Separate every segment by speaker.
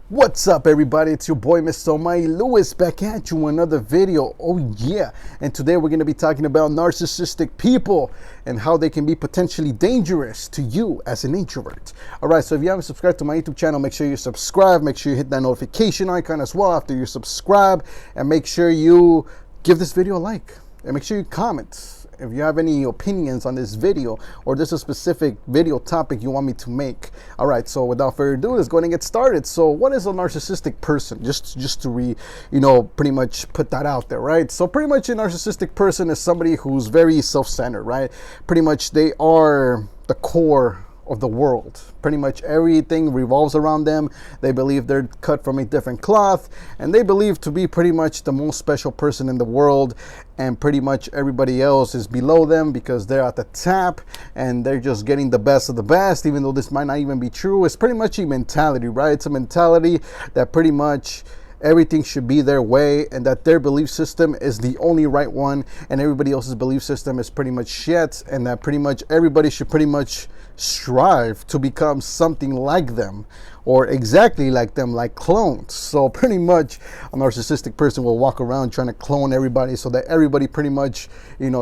Speaker 1: What's up, everybody? It's your boy Mr. Almighty Lewis back at you with another video. Oh yeah, and today we're going to be talking about narcissistic people and how they can be potentially dangerous to you as an introvert. Alright, so if you haven't subscribed to my YouTube channel, make sure you subscribe. Make sure you hit that notification icon as well after you subscribe, and make sure you give this video a like, and make sure you comment if you have any opinions on this video, or there's a specific video topic you want me to make. All right, so without further ado, let's go ahead and get started. So what is a narcissistic person? Just to pretty much put that out there, right? So pretty much a narcissistic person is somebody who's very self-centered, right? Pretty much they are the core of the world. Pretty much everything revolves around them. They believe they're cut from a different cloth, and they believe to be pretty much the most special person in the world, and pretty much everybody else is below them because they're at the top and they're just getting the best of the best, even though this might not even be true. It's pretty much a mentality, right? It's a mentality that pretty much everything should be their way, and that their belief system is the only right one, and everybody else's belief system is pretty much shit, and that pretty much everybody should pretty much strive to become something like them or exactly like them, like clones. So pretty much a narcissistic person will walk around trying to clone everybody so that everybody pretty much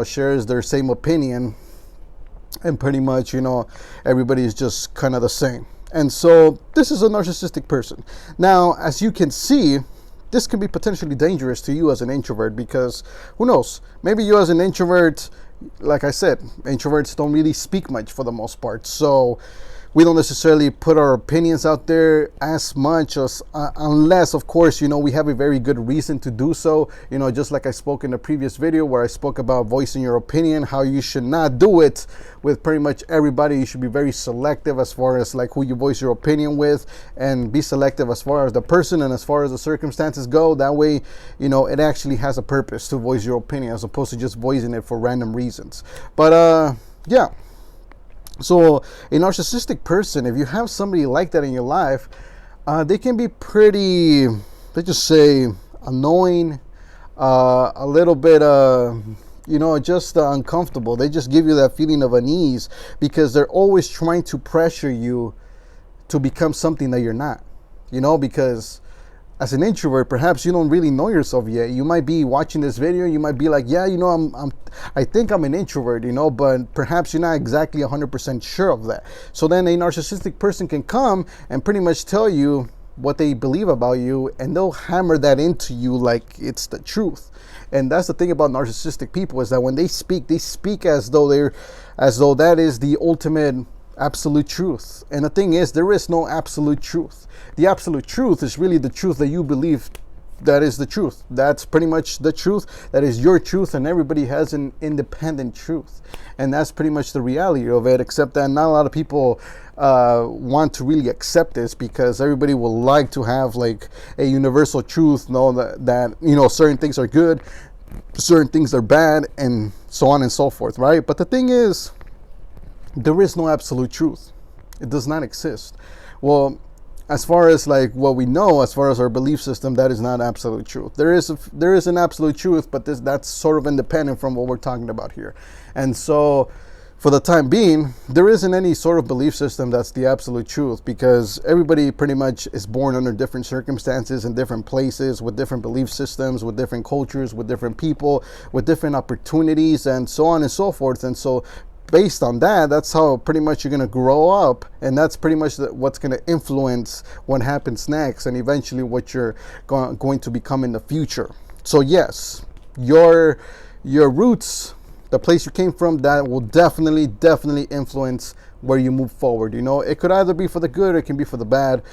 Speaker 1: shares their same opinion, and pretty much everybody is just kind of the same. And so this is a narcissistic person. Now, as you can see, this can be potentially dangerous to you as an introvert, because who knows, maybe you as an introvert, like I said, introverts don't really speak much for the most part. So we don't necessarily put our opinions out there as much as unless, of course, we have a very good reason to do so. Just like I spoke in the previous video where I spoke about voicing your opinion, how you should not do it with pretty much everybody. You should be very selective as far as like who you voice your opinion with, and be selective as far as the person and as far as the circumstances go. That way, it actually has a purpose to voice your opinion as opposed to just voicing it for random reasons. But yeah. So a narcissistic person, if you have somebody like that in your life, they can be pretty, let's just say, annoying, a little bit, just uncomfortable. They just give you that feeling of unease because they're always trying to pressure you to become something that you're not, because as an introvert, perhaps you don't really know yourself yet. You might be watching this video, you might be like, yeah, I think I'm an introvert, but perhaps you're not exactly 100% sure of that. So then a narcissistic person can come and pretty much tell you what they believe about you, and they'll hammer that into you like it's the truth. And that's the thing about narcissistic people, is that when they speak as though that is the ultimate absolute truth. And the thing is, there is no absolute truth. The absolute truth is really the truth that you believe that is the truth. That's pretty much the truth. That is your truth, and everybody has an independent truth. And that's pretty much the reality of it, except that not a lot of people want to really accept this, because everybody will like to have like a universal truth, know that certain things are good, certain things are bad, and so on and so forth, right? But the thing is, there is no absolute truth. It does not exist. Well, as far as like what we know, as far as our belief system, that is not absolute truth. There is an absolute truth, but that's sort of independent from what we're talking about here. And so for the time being, there isn't any sort of belief system that's the absolute truth, because everybody pretty much is born under different circumstances in different places, with different belief systems, with different cultures, with different people, with different opportunities, and so on and so forth. And so based on that, that's how pretty much you're going to grow up, and that's pretty much what's going to influence what happens next, and eventually what you're going to become in the future. So yes, your roots, the place you came from, that will definitely influence where you move forward. It could either be for the good or it can be for the bad.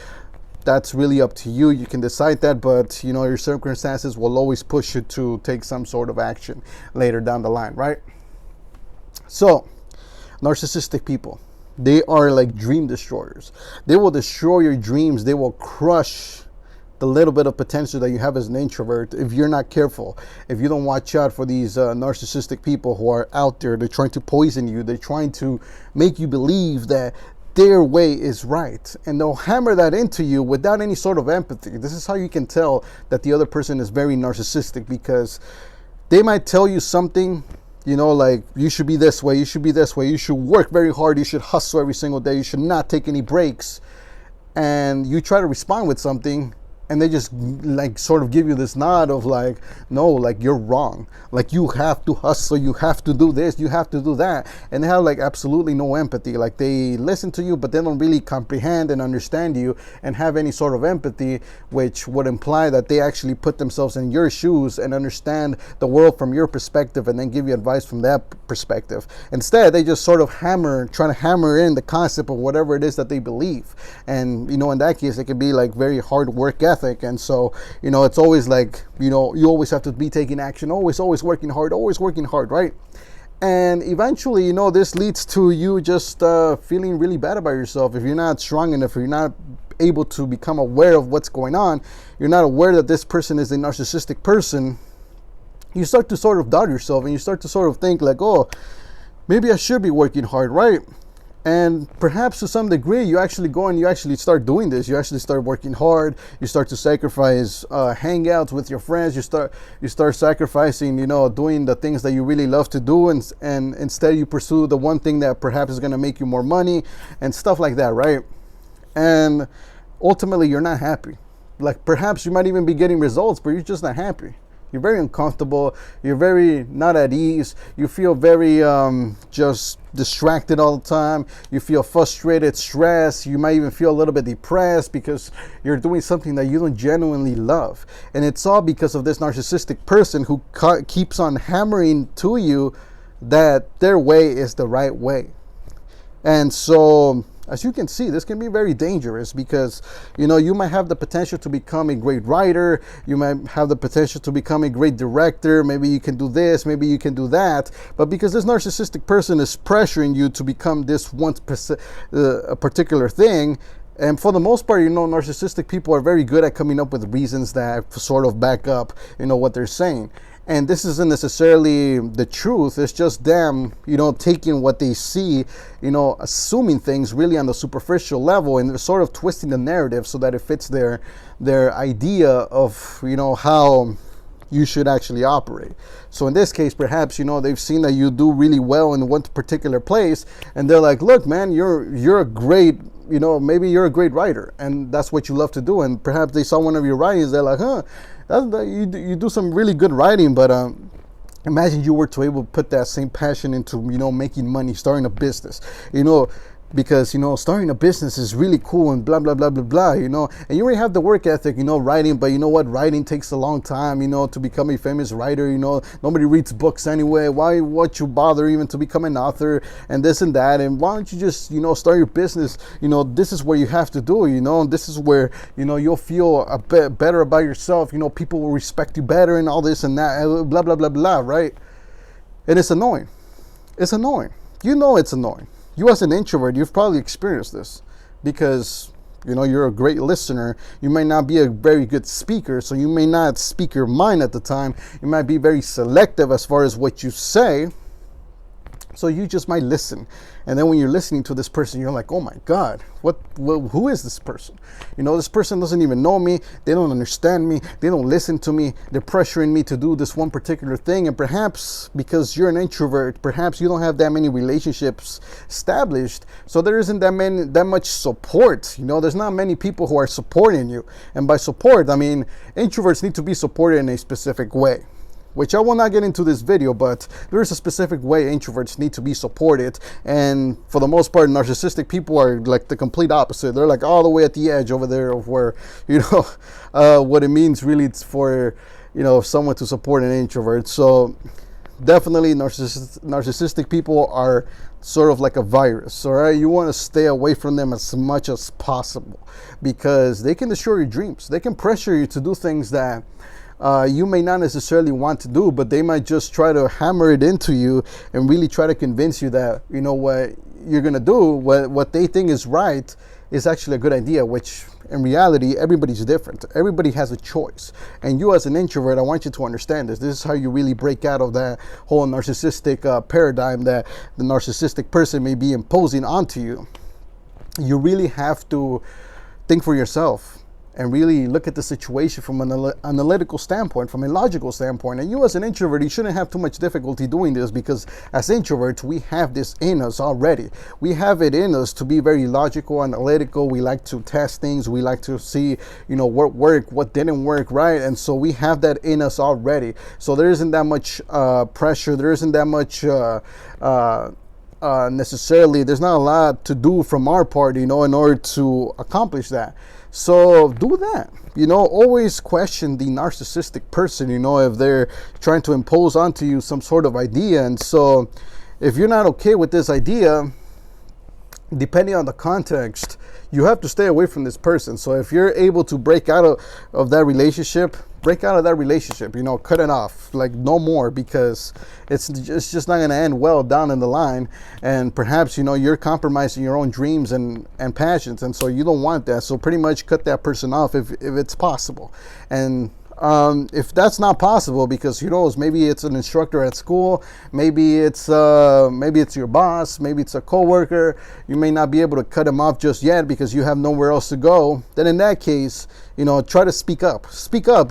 Speaker 1: That's really up to you. You can decide that, but your circumstances will always push you to take some sort of action later down the line, right? So narcissistic people, they are like dream destroyers. They will destroy your dreams. They will crush the little bit of potential that you have as an introvert if you're not careful. If you don't watch out for these narcissistic people who are out there, they're trying to poison you. They're trying to make you believe that their way is right, and they'll hammer that into you without any sort of empathy. This is how you can tell that the other person is very narcissistic, because they might tell you something, like, you should be this way, you should be this way, you should work very hard, you should hustle every single day, you should not take any breaks. and you try to respond with something, and they just like sort of give you this nod of like, no, like you're wrong, like you have to hustle, you have to do this, you have to do that, and they have like absolutely no empathy. Like they listen to you, but they don't really comprehend and understand you and have any sort of empathy, which would imply that they actually put themselves in your shoes and understand the world from your perspective and then give you advice from that perspective. Instead, they just sort of trying to hammer in the concept of whatever it is that they believe. And in that case, it can be like very hard work ethic. And so, it's always like, you always have to be taking action, always working hard, right? And eventually, this leads to you just feeling really bad about yourself. If you're not strong enough, if you're not able to become aware of what's going on, you're not aware that this person is a narcissistic person, you start to sort of doubt yourself, and you start to sort of think like, oh, maybe I should be working hard, right? And perhaps to some degree, you actually go and you actually start doing this. You actually start working hard. You start to sacrifice hangouts with your friends. You start sacrificing, doing the things that you really love to do, and instead you pursue the one thing that perhaps is going to make you more money and stuff like that, right? And ultimately, you're not happy. Like perhaps you might even be getting results, but you're just not happy. You're very uncomfortable. You're very not at ease. You feel very just distracted all the time. You feel frustrated, stressed. You might even feel a little bit depressed because you're doing something that you don't genuinely love. And it's all because of this narcissistic person who keeps on hammering to you that their way is the right way. And so, as you can see, this can be very dangerous because, you might have the potential to become a great writer. You might have the potential to become a great director. Maybe you can do this, maybe you can do that. But because this narcissistic person is pressuring you to become this one a particular thing, and for the most part, narcissistic people are very good at coming up with reasons that sort of back up, what they're saying. And this isn't necessarily the truth. It's just them, taking what they see, assuming things really on the superficial level, and sort of twisting the narrative so that it fits their idea of, how you should actually operate. So in this case, perhaps, they've seen that you do really well in one particular place, and they're like, look, man, you're a great, maybe you're a great writer, and that's what you love to do. And perhaps they saw one of your writings, they're like, you do some really good writing, but imagine you were to able to put that same passion into, making money, starting a business, because, starting a business is really cool and blah, blah, blah, blah, blah, and you already have the work ethic, writing, but you know what, writing takes a long time, to become a famous writer, nobody reads books anyway, why would you bother even to become an author, and this and that, and why don't you just, start your business, this is what you have to do, this is where, you'll feel a bit better about yourself, people will respect you better and all this and that, blah, blah, blah, blah, right? And it's annoying. It's annoying. It's annoying. You as an introvert, you've probably experienced this because, you're a great listener. You might not be a very good speaker, so you may not speak your mind at the time. You might be very selective as far as what you say. So you just might listen. And then when you're listening to this person, you're like, oh my God, who is this person? This person doesn't even know me. They don't understand me. They don't listen to me. They're pressuring me to do this one particular thing. And perhaps because you're an introvert, perhaps you don't have that many relationships established. So there isn't that much support. There's not many people who are supporting you. And by support, I mean, introverts need to be supported in a specific way, which I will not get into this video, but there is a specific way introverts need to be supported. And for the most part, narcissistic people are like the complete opposite. They're like all the way at the edge over there of where, what it means really for, someone to support an introvert. So definitely narcissistic people are sort of like a virus, all right? You want to stay away from them as much as possible because they can destroy your dreams. They can pressure you to do things that you may not necessarily want to do, but they might just try to hammer it into you and really try to convince you that, what you're going to do, what they think is right is actually a good idea, which in reality, everybody's different. Everybody has a choice. And you as an introvert, I want you to understand this. This is how you really break out of that whole narcissistic paradigm that the narcissistic person may be imposing onto you. You really have to think for yourself. and really look at the situation from an analytical standpoint, from a logical standpoint. And you as an introvert, you shouldn't have too much difficulty doing this, because as introverts, we have this in us already. We have it in us to be very logical, analytical. We like to test things. We like to see, what worked, what didn't work, right? And so we have that in us already. So there isn't that much pressure. There isn't that much necessarily, there's not a lot to do from our part, in order to accomplish that. So do that. Always question the narcissistic person, if they're trying to impose onto you some sort of idea. And so if you're not okay with this idea, depending on the context, you have to stay away from this person. So if you're able to break out of that relationship, break out of that relationship, cut it off, like no more, because it's just not going to end well down in the line. And perhaps, you're compromising your own dreams and passions. And so you don't want that. So pretty much cut that person off if it's possible. And if that's not possible, because who knows, maybe it's an instructor at school, maybe it's your boss, maybe it's a coworker, you may not be able to cut him off just yet because you have nowhere else to go. Then in that case, try to speak up.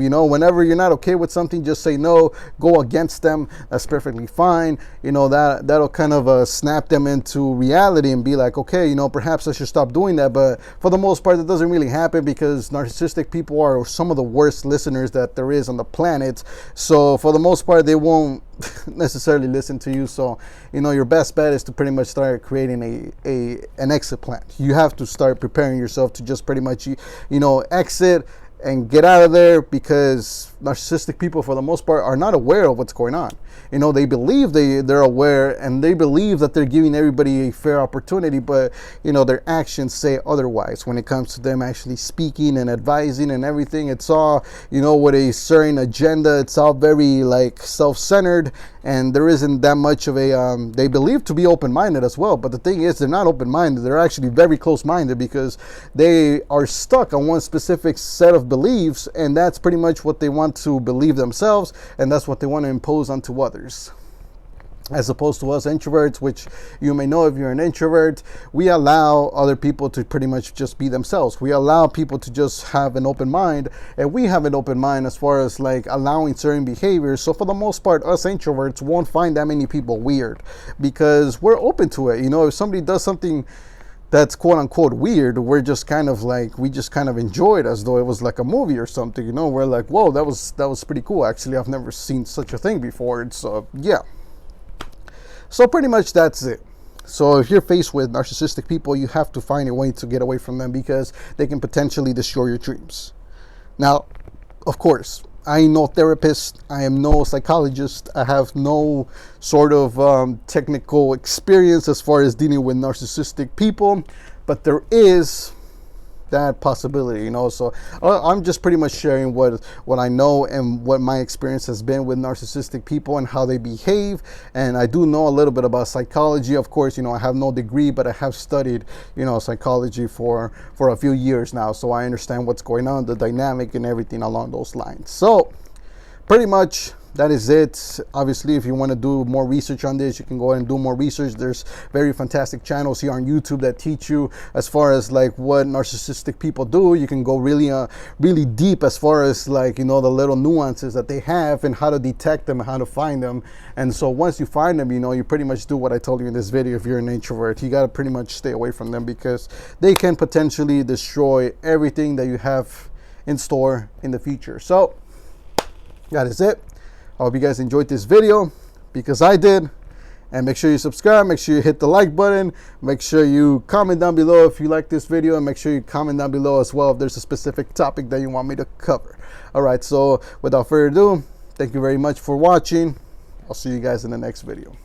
Speaker 1: Whenever you're not okay with something, just say no, go against them. That's perfectly fine. That'll kind of snap them into reality and be like, okay, perhaps I should stop doing that. But for the most part, that doesn't really happen, because narcissistic people are some of the worst listeners that there is on the planet. So for the most part, they won't necessarily listen to you. So your best bet is to pretty much start creating an exit plan. You have to start preparing yourself to just pretty much exit and get out of there, because narcissistic people for the most part are not aware of what's going on. They believe they're aware, and they believe that they're giving everybody a fair opportunity, but their actions say otherwise. When it comes to them actually speaking and advising and everything, it's all with a certain agenda. It's all very self-centered, and there isn't that much of a they believe to be open-minded as well, but the thing is, they're not open-minded. They're actually very close-minded, because they are stuck on one specific set of beliefs, and that's pretty much what they want to believe themselves, and that's what they want to impose onto others. As opposed to us introverts, which you may know, if you're an introvert, we allow other people to pretty much just be themselves. We allow people to just have an open mind, and we have an open mind as far as allowing certain behaviors. So for the most part, us introverts won't find that many people weird, because we're open to it. If somebody does something that's quote unquote weird, we're just kind of we just kind of enjoy it as though it was like a movie or something. We're like, whoa, that was pretty cool. Actually, I've never seen such a thing before. So yeah. So pretty much that's it. So if you're faced with narcissistic people, you have to find a way to get away from them, because they can potentially destroy your dreams. Now, of course, I am no therapist. I am no psychologist. I have no sort of technical experience as far as dealing with narcissistic people, but there is that possibility, So I'm just pretty much sharing what I know and what my experience has been with narcissistic people and how they behave. And I do know a little bit about psychology. Of course, I have no degree, but I have studied, psychology for a few years now. So I understand what's going on, the dynamic and everything along those lines. So pretty much that is it. Obviously, if you want to do more research on this, you can go ahead and do more research. There's very fantastic channels here on YouTube that teach you as far as what narcissistic people do. You can go really deep as far as the little nuances that they have and how to detect them and how to find them. And so once you find them, you pretty much do what I told you in this video. If you're an introvert, you got to pretty much stay away from them, because they can potentially destroy everything that you have in store in the future. So that is it. I hope you guys enjoyed this video, because I did. And make sure you subscribe, make sure you hit the like button, make sure you comment down below if you like this video, and make sure you comment down below as well if there's a specific topic that you want me to cover. All right, so without further ado, thank you very much for watching. I'll see you guys in the next video.